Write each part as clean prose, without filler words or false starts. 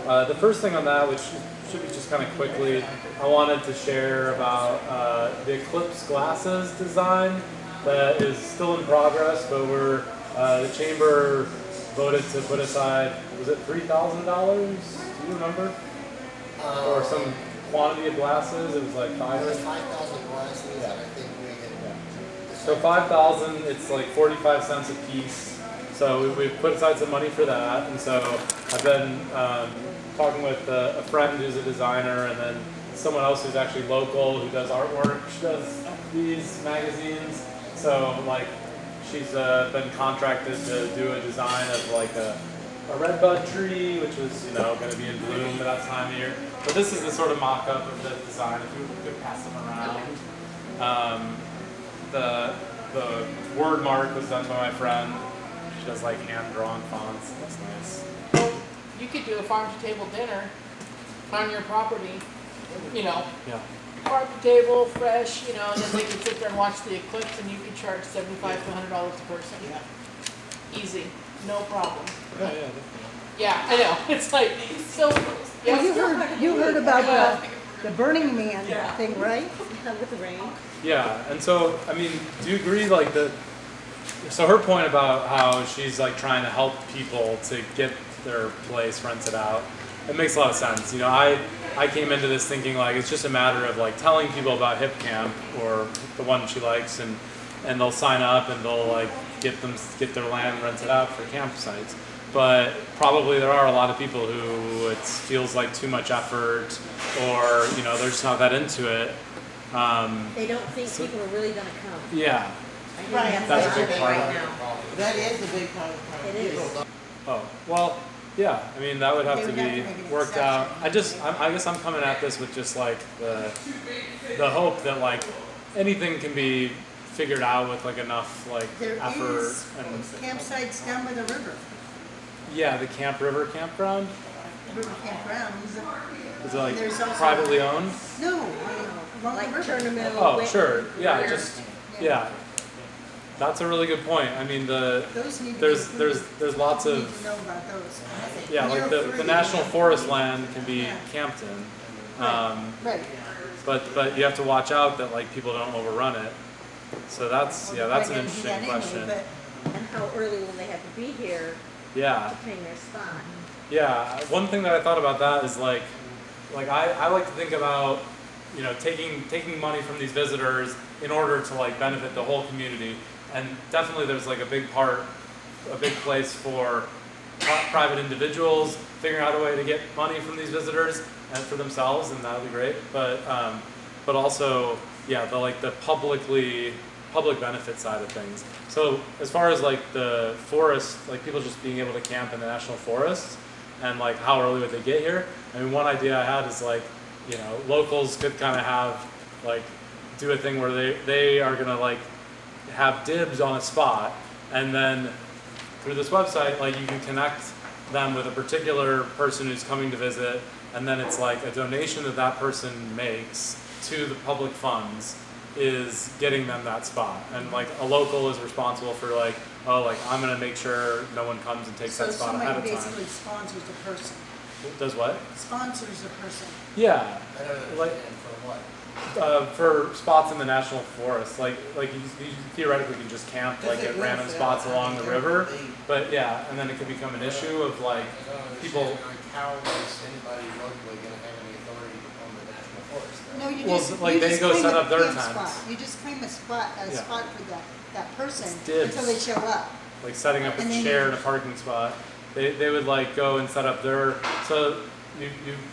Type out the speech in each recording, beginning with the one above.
The first thing on that, which should be just kind of quickly, I wanted to share about the Eclipse glasses design that is still in progress, but the chamber voted to put aside, was it $3,000? Do you remember? Or some quantity of glasses? It was like five. 5,000 glasses, and I think we had. Yeah. So 5,000, it's like 45 cents a piece. So we've put aside some money for that, and so I've been talking with a friend who's a designer, and then someone else who's actually local who does artwork. She does these magazines, so like she's been contracted to do a design of like a redbud tree, which was going to be in bloom at that time of year. But this is the sort of mock-up of the design. If you could pass them around. The word mark was done by my friend. She does like hand-drawn fonts. It looks nice. You could do a farm-to-table dinner on your property, Yeah. farm-to-table, fresh, and then they could sit there and watch the eclipse, and you could charge $75 to $100 a person. Yeah. Easy, no problem. Yeah, definitely. Yeah, I know. It's like so. Yeah. Well, you heard about the Burning Man thing, right? With the rain. Yeah, and so I mean, do you agree? Like so her point about how she's like trying to help people to get their place rented out, it makes a lot of sense. I came into this thinking like it's just a matter of like telling people about Hip Camp or the one she likes, and they'll sign up and they'll like get their land rented out for campsites. But probably there are a lot of people who it feels like too much effort, or they're just not that into it. They don't think people are really going to come. Yeah. I think That's a big part right of it. now. That is a big part of the problem. It is. Oh, well, yeah. I mean, that would have to be worked out. I guess I'm coming at this with just like the hope that like anything can be figured out with like enough like There effort is and campsites down by the river. yeah, the Camp River campground. River campground. Is it like There's also- privately owned? No, along Like the river. Tournament. Oh, sure. Yeah, yeah. That's a really good point. I mean, Those need to be there's included. lots You need of to know about those. yeah, like the national forest land can be camped in. Right. But you have to watch out that like people don't overrun it. So that's an Well, they're gonna do interesting that anyway, question. And how early will they have to be here Yeah, to claim their spot? yeah. One thing that I thought about that is like I like to think about taking money from these visitors in order to like benefit the whole community, and definitely there's like a big place for private individuals figuring out a way to get money from these visitors and for themselves, and that would be great. But also the public benefit side of things. So as far as like the forest, like people just being able to camp in the national forests, and like how early would they get here? I mean, one idea I had is like locals could kind of have like do a thing where they are gonna like have dibs on a spot, and then through this website like you can connect them with a particular person who's coming to visit, and then it's like a donation that person makes to the public funds is getting them that spot, and like a local is responsible for like I'm gonna make sure no one comes and takes So that spot ahead somebody of time. basically sponsors a person. Does what? Sponsors a person. Yeah, like For what? for spots in the national forest, like you theoretically can just camp like at random spots along the river, but yeah, and then it could become an issue of like people. How is anybody locally going to have any authority on the national forest? No, you Well, just like, you they just go claim set a up their camp tents. spot. You just claim a spot for that person It's dibs. until they show up. Like setting up a And then chair you- in a parking spot. They would like go and set up their, so you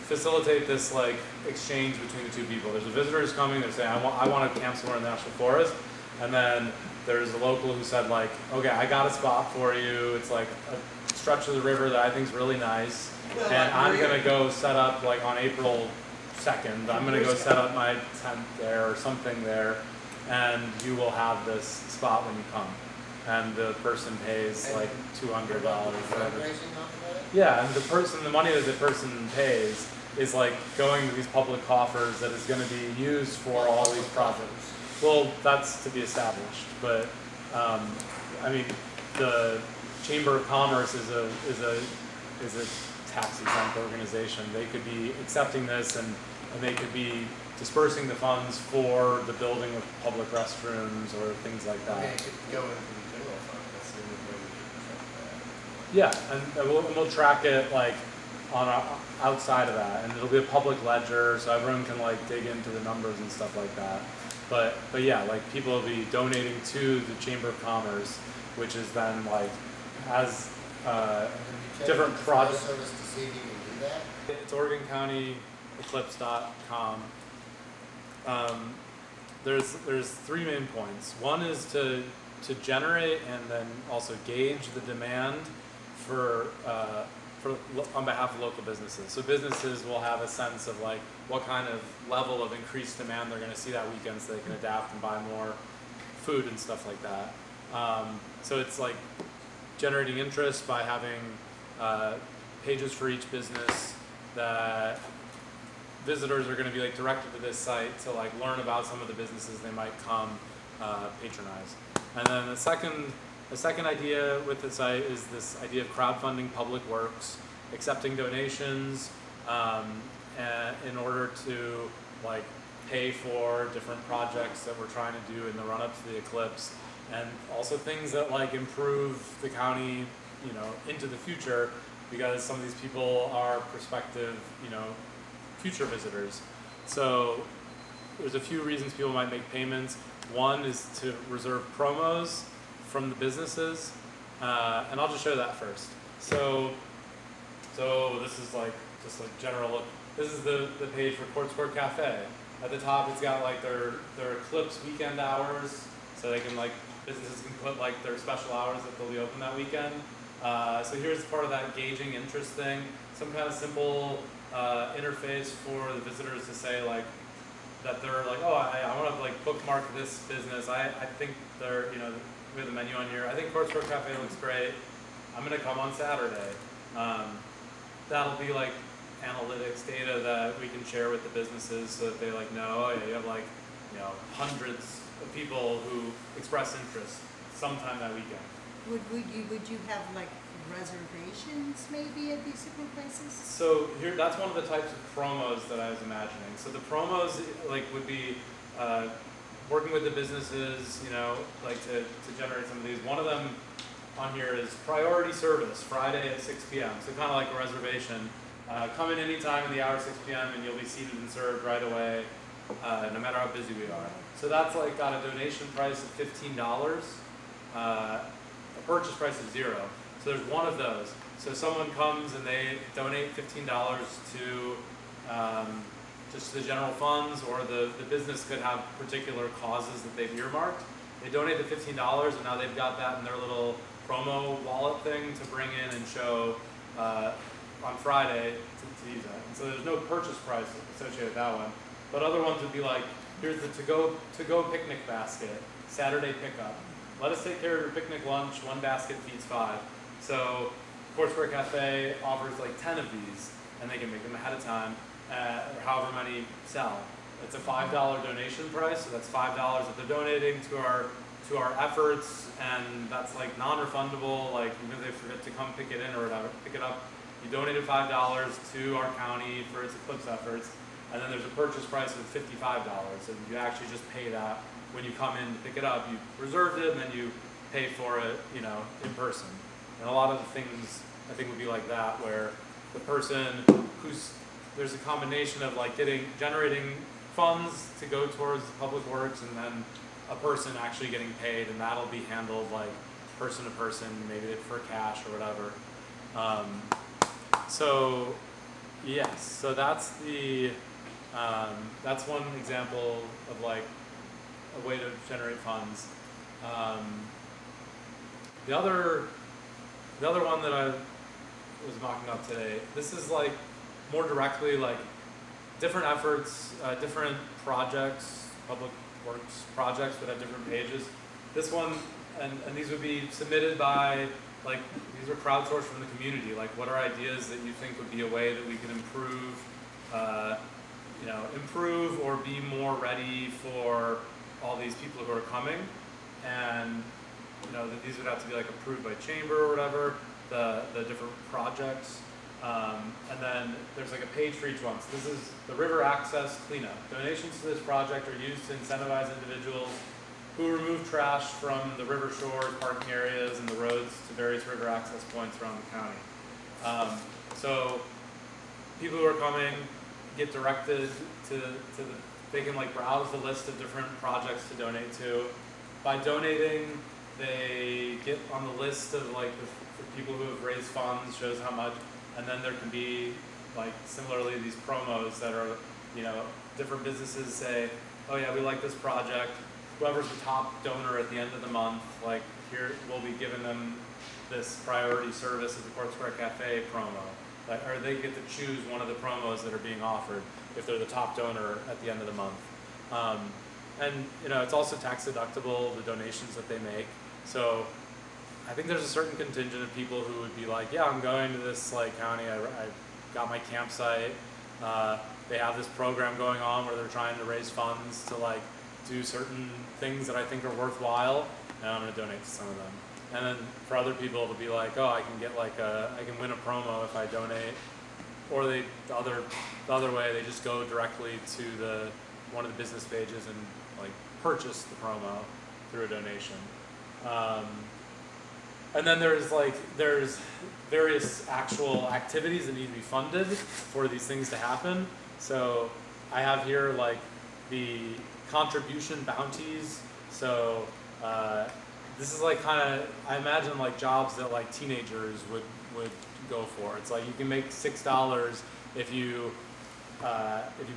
facilitate this like exchange between the two people. There's a visitor who's coming, they're saying I want to camp somewhere in the national forest, and then there's a local who said like, okay, I got a spot for you. It's like a stretch of the river that I think is really nice, and I'm gonna go set up like on April 2nd. I'm gonna go set up my tent there or something there, and you will have this spot when you come. And the person pays like $200 or whatever. Fundraising off of it? Yeah, and the money that the person pays is like going to these public coffers that is going to be used for all these projects. Well, that's to be established, but I mean, the Chamber of Commerce is a tax exempt organization. They could be accepting this and they could be dispersing the funds for the building of public restrooms or things like that. Okay, it could go into the general fund, that's the only way we can Yeah, and we'll track it like on outside of that, and it'll be a public ledger, so everyone can like dig into the numbers and stuff like that. But yeah, like people will be donating to the Chamber of Commerce, which is then like has different projects. Service to see if you can do that. It's Oregon County Eclipse.com. There's three main points. One is to generate and then also gauge the demand for on behalf of local businesses. So businesses will have a sense of like what kind of level of increased demand they're going to see that weekend, so they can adapt and buy more food and stuff like that. So it's like generating interest by having pages for each business that visitors are going to be like directed to this site to like learn about some of the businesses they might come patronize. And then the second idea with the site is this idea of crowdfunding public works, accepting donations in order to like pay for different projects that we're trying to do in the run-up to the eclipse, and also things that like improve the county, you know, into the future, because some of these people are prospective, you know, future visitors. So there's a few reasons people might make payments. One is to reserve promos from the businesses, and I'll just show that first. So this is like just like general look. This is the page for Court Square Cafe. At the top, it's got like their Eclipse weekend hours, so they can like businesses can put like their special hours that they'll be open that weekend. So here's part of that gauging interest thing. Some kind of simple interface for the visitors to say like that they're like, oh, I want to like bookmark this business. I think they're, you know, we have the menu on here. I think Court Square Cafe looks great. I'm gonna come on Saturday. That'll be like analytics data that we can share with the businesses so that they like know, oh, yeah, you have like, you know, hundreds of people who express interest sometime that weekend. Would you have like reservations maybe at these different places? So here, that's one of the types of promos that I was imagining. So the promos like would be working with the businesses, you know, like to generate some of these. One of them on here is priority service, Friday at 6 p.m. So kind of like a reservation. Come in anytime in the hour 6 p.m. and you'll be seated and served right away, no matter how busy we are. So that's like got a donation price of $15, a purchase price of $0. So there's one of those. So someone comes and they donate $15 to just the general funds, or the business could have particular causes that they've earmarked. They donate the $15 and now they've got that in their little promo wallet thing to bring in and show on Friday to use that. And so there's no purchase price associated with that one. But other ones would be like, here's the to-go picnic basket, Saturday pickup. Let us take care of your picnic lunch, one basket feeds 5. So Court Square Cafe offers like 10 of these, and they can make them ahead of time, or however many sell. It's a $5 donation price, so that's $5 that they're donating to our efforts, and that's like non-refundable. Like even if they forget to come pick it in or whatever, pick it up, you donated $5 to our county for its eclipse efforts, and then there's a purchase price of $55, and you actually just pay that when you come in to pick it up. You reserved it, and then you pay for it, you know, in person. And a lot of the things I think would be like that, where the person there's a combination of like generating funds to go towards public works, and then a person actually getting paid, and that'll be handled like person to person, maybe for cash or whatever. So yes, so that's that's one example of like a way to generate funds. The other one that I was mocking up today, this is like more directly like different efforts, different projects, public works projects that have different pages. This one, and these would be submitted by, like, these are crowdsourced from the community. Like, what are ideas that you think would be a way that we can improve, improve or be more ready for all these people who are coming? And, you know, that these would have to be like approved by chamber or whatever, the different projects. And then there's like a page for each one. So this is the river access cleanup. Donations to this project are used to incentivize individuals who remove trash from the river shores, parking areas, and the roads to various river access points around the county. So people who are coming get directed to they can like browse the list of different projects to donate to. By donating, they get on the list of like the people who have raised funds, shows how much, and then there can be like similarly these promos that are, you know, different businesses say, oh yeah, we like this project. Whoever's the top donor at the end of the month, like here we'll be giving them this priority service at the Court Square Cafe promo. Like, or they get to choose one of the promos that are being offered if they're the top donor at the end of the month. And you know, it's also tax deductible, the donations that they make. So I think there's a certain contingent of people who would be like, yeah, I'm going to this like county, I got my campsite. They have this program going on where they're trying to raise funds to like do certain things that I think are worthwhile, and I'm gonna donate to some of them. And then for other people, it'll be like, oh, I can get like I can win a promo if I donate. Or the other way, they just go directly to one of the business pages and like purchase the promo through a donation. And then there's various actual activities that need to be funded for these things to happen. So I have here like the contribution bounties. So this is like kind of, I imagine like jobs that like teenagers would go for. It's like you can make $6 if you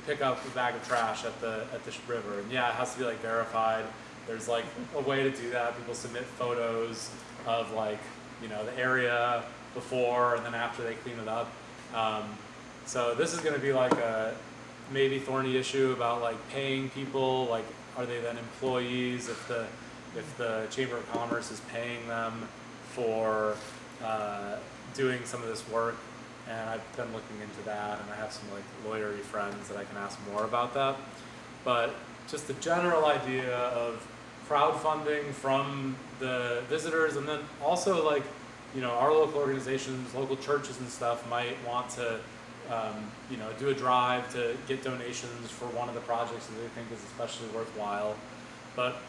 pick up a bag of trash at the river. And yeah, it has to be like verified. There's like a way to do that. People submit photos of like, you know, the area before and then after they clean it up. So this is going to be like a maybe thorny issue about like paying people. Like, are they then employees if the Chamber of Commerce is paying them for doing some of this work? And I've been looking into that, and I have some like lawyery friends that I can ask more about that. But just the general idea of crowdfunding from the visitors, and then also like, you know, our local organizations, local churches and stuff might want to, you know, do a drive to get donations for one of the projects that they think is especially worthwhile. But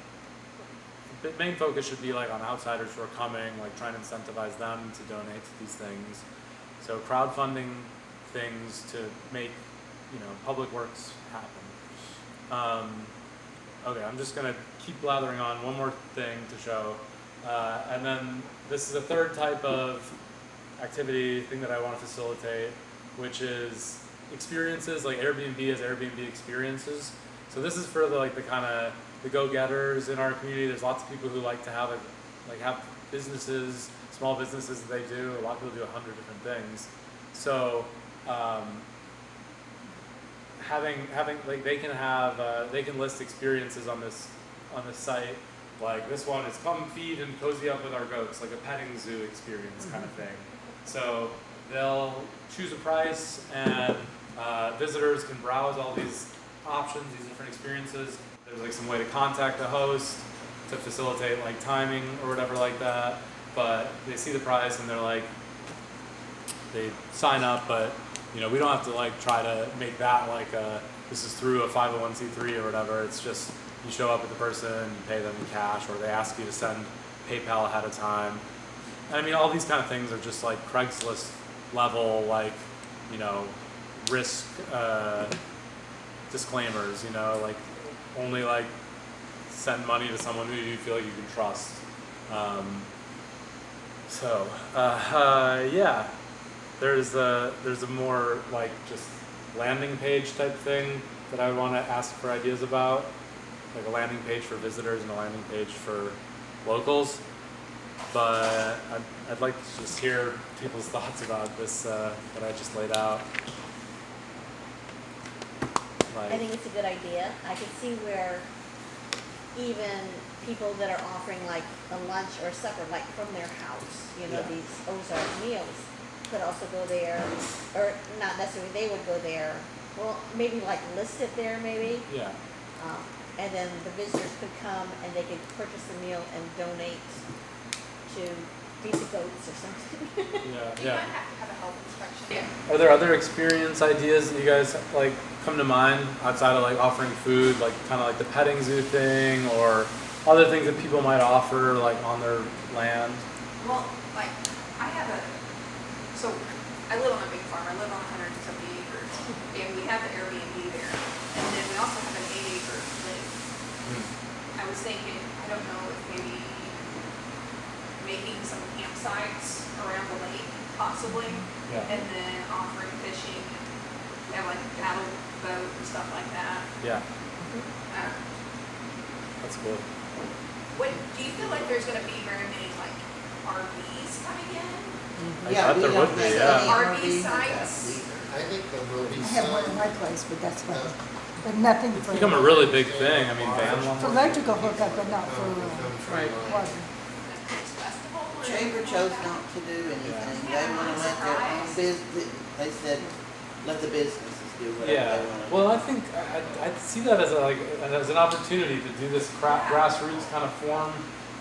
the main focus should be like on outsiders who are coming, like trying to incentivize them to donate to these things. So crowdfunding things to make, you know, public works happen. Okay, I'm just gonna keep blathering on. One more thing to show. And then this is a third type of activity thing that I want to facilitate, which is experiences, like Airbnb as Airbnb experiences. So this is for the kind of the go-getters in our community. There's lots of people who like to have have businesses, small businesses that they do. A lot of people do 100 different things. So having like they can list experiences on this site. Like this one is come feed and cozy up with our goats, like a petting zoo experience kind of thing. So they'll choose a price, and visitors can browse all these options, these different experiences. There's like some way to contact the host to facilitate like timing or whatever like that. But they see the price and they're like, they sign up, but you know, we don't have to like try to make that like this is through a 501c3 or whatever. It's just you show up with the person, you pay them in cash, or they ask you to send PayPal ahead of time. And I mean, all these kind of things are just like Craigslist level, like, you know, risk disclaimers, you know, like only like send money to someone who you feel like you can trust. Yeah, there's a more like just landing page type thing that I would want to ask for ideas about, like a landing page for visitors and a landing page for locals. But I'd like to just hear people's thoughts about this that I just laid out. I think it's a good idea. I can see where even people that are offering like a lunch or supper, like from their house, you know, these Ozark meals, could also go there, or not necessarily they would go there. Well, maybe like list it there, maybe. Yeah. And then the visitors could come and they could purchase the meal and donate to feed the goats or something. Yeah. Have a health inspection. Are there other experience ideas that you guys like come to mind outside of like offering food, like kind of like the petting zoo thing, or other things that people might offer like on their land? Well, like, so I live on a big farm. I live on 170 acres, and we have the Airbnb there, and then we also have an 8-acre lake. I was thinking, I don't know if maybe making some campsites around the lake, possibly, Yeah. and then offering fishing. We have like a paddle boat and stuff like that. Yeah, Uh, that's cool. What do you feel like there's going to be very many like RVs coming in? I bet there would be, yeah. RV sites. I think there will be I have one in some. my place, but that's about it. But nothing It's for. become a really big thing. I mean, van For lumber. electrical hookup, but not for, Right. water. Festival. Chamber chose not to do anything. They want to let their own business, they said, let the businesses do whatever Yeah. they want to do. Well, I think I see that as as an opportunity to do this grassroots kind of form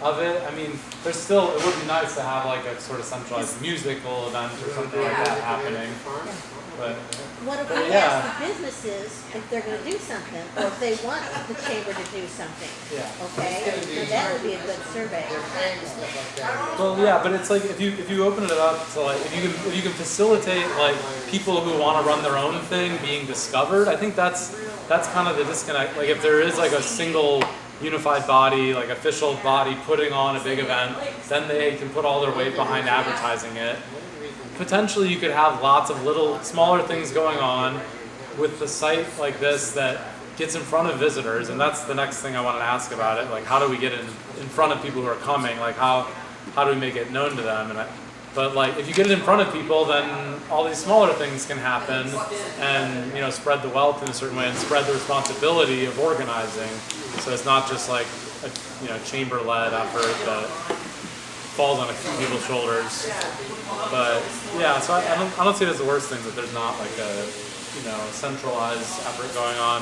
of it. I mean, there's still, it would be nice to have like a sort of centralized musical event or something like that happening. But What if we Yeah. ask the businesses if they're gonna do something, or if they want the chamber to do something, yeah. okay? So that would be a good survey. They're paying stuff like that. Well, yeah, but it's like if you open it up to like if you can facilitate like people who want to run their own thing being discovered, I think that's kind of the disconnect. Like if there is like a single unified body, like official body putting on a big event, then they can put all their weight behind advertising it. Potentially you could have lots of little smaller things going on with the site like this that gets in front of visitors, and that's the next thing I wanted to ask about it. Like how do we get in front of people who are coming? Like how do we make it known to them? But like if you get it in front of people, then all these smaller things can happen, and you know spread the wealth in a certain way and spread the responsibility of organizing. So it's not just like a chamber-led effort that falls on a few people's shoulders. But yeah, so I don't see it as the worst thing that there's not like a centralized effort going on.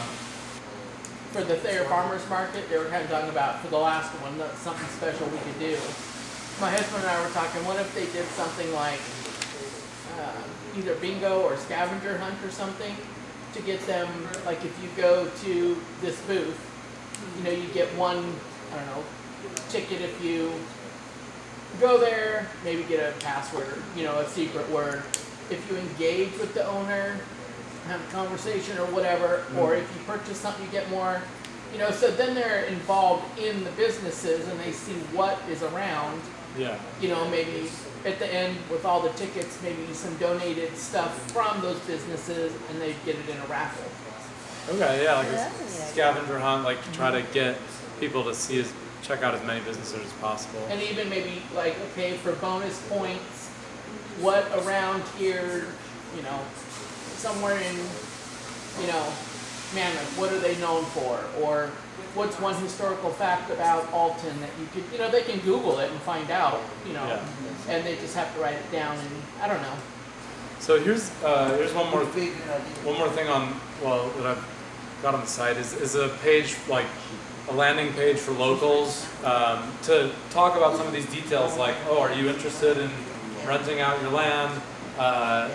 For the Thayer Farmers Market, they were kind of talking about, for the last one, that's something special we could do. My husband and I were talking, what if they did something like either bingo or scavenger hunt or something to get them, like if you go to this booth, you get one, I don't know, ticket if you go there, maybe get a password, a secret word. If you engage with the owner, have a conversation or whatever, or if you purchase something, you get more, so then they're involved in the businesses and they see what is around. Yeah. Maybe at the end with all the tickets, maybe some donated stuff from those businesses, and they get it in a raffle. Okay, yeah, like Yeah, a that's a good scavenger hunt, like try to get people to check out as many businesses as possible. And even maybe like, okay, for bonus points, what around here, somewhere in, Mammoth, what are they known for? Or what's one historical fact about Alton that you could, they can Google it and find out, Yeah. and they just have to write it down, and I don't know. So here's one more Figure it out. thing that I've got on the site is a page, like a landing page for locals to talk about some of these details, like, oh, are you interested in renting out your land,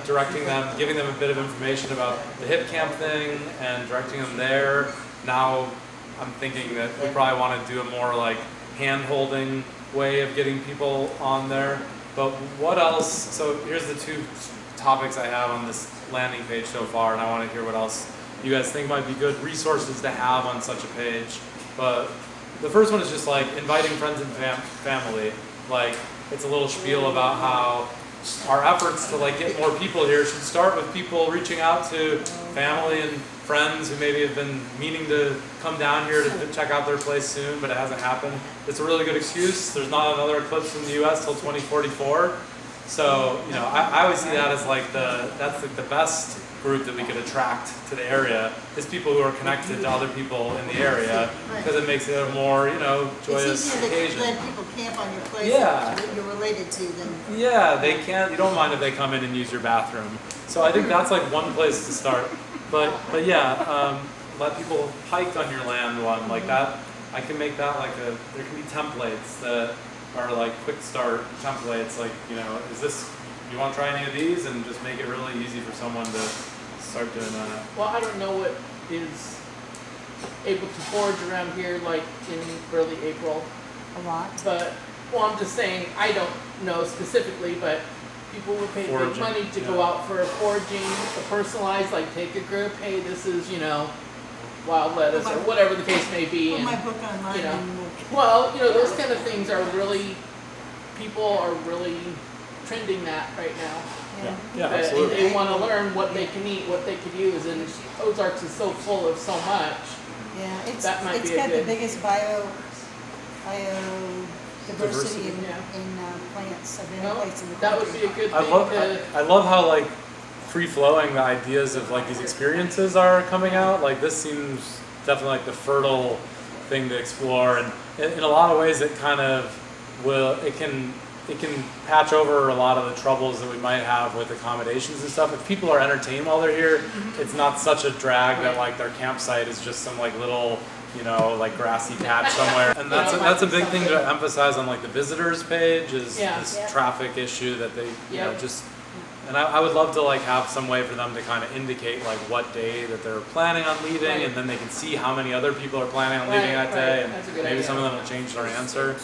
directing them, giving them a bit of information about the hip camp thing and directing them there. Now I'm thinking that we probably want to do a more like hand-holding way of getting people on there. But what else? So here's the two topics I have on this landing page so far, and I want to hear what else you guys think might be good resources to have on such a page. But the first one is just like inviting friends and family. Like it's a little spiel about how our efforts to like get more people here should start with people reaching out to family and friends who maybe have been meaning to come down here to check out their place soon, but it hasn't happened. It's a really good excuse. There's not another eclipse in the US till 2044. So, I always see that as like that's like the best group that we could attract to the area is people who are connected to other people in the area, because it makes it a more, joyous It's easier to occasion. let people camp on your place Yeah. that you're related to than. Yeah, they can't. You don't mind if they come in and use your bathroom. So I think that's like one place to start. But yeah, let people hike on your land one like that. I can make that like there can be templates that are like quick start templates, like, you know, is this, you want to try any of these, and just make it really easy for someone to start doing that. Well, I don't know what is able to forage around here like in early April, A lot. but, well, I'm just saying, I don't know specifically, but people would pay big Foraging, money to go yeah. out for a foraging, a personalized, like take a group, hey, this is, you know, wild lettuce or whatever the case may be. Put And, my book online you know, and we'll. well, you know, those kind of things are really, people are really trending that right now. Yeah, That absolutely. They want to learn what they can eat, what they could use, and Ozarks is so full of so much. Yeah, That might it's be a got the good- biggest biodiversity in, Yeah. plants of any Well, place in the that country. would be a good I thing love to, I love how like free flowing the ideas of like these experiences are coming out. Like this seems definitely like the fertile thing to explore, and in a lot of ways it kind of it can patch over a lot of the troubles that we might have with accommodations and stuff. If people are entertained while they're here, it's not such a drag that like their campsite is just some like little, you know, like grassy patch somewhere. And that's a big thing to emphasize on like the visitors page is Yeah. this Yeah. traffic issue that they, you know, Yep. just, and I would love to like have some way for them to kind of indicate like what day that they're planning on leaving, Right. and then they can see how many other people are planning on leaving Right, that day, right. That's a good and maybe idea. some of them will change their answer.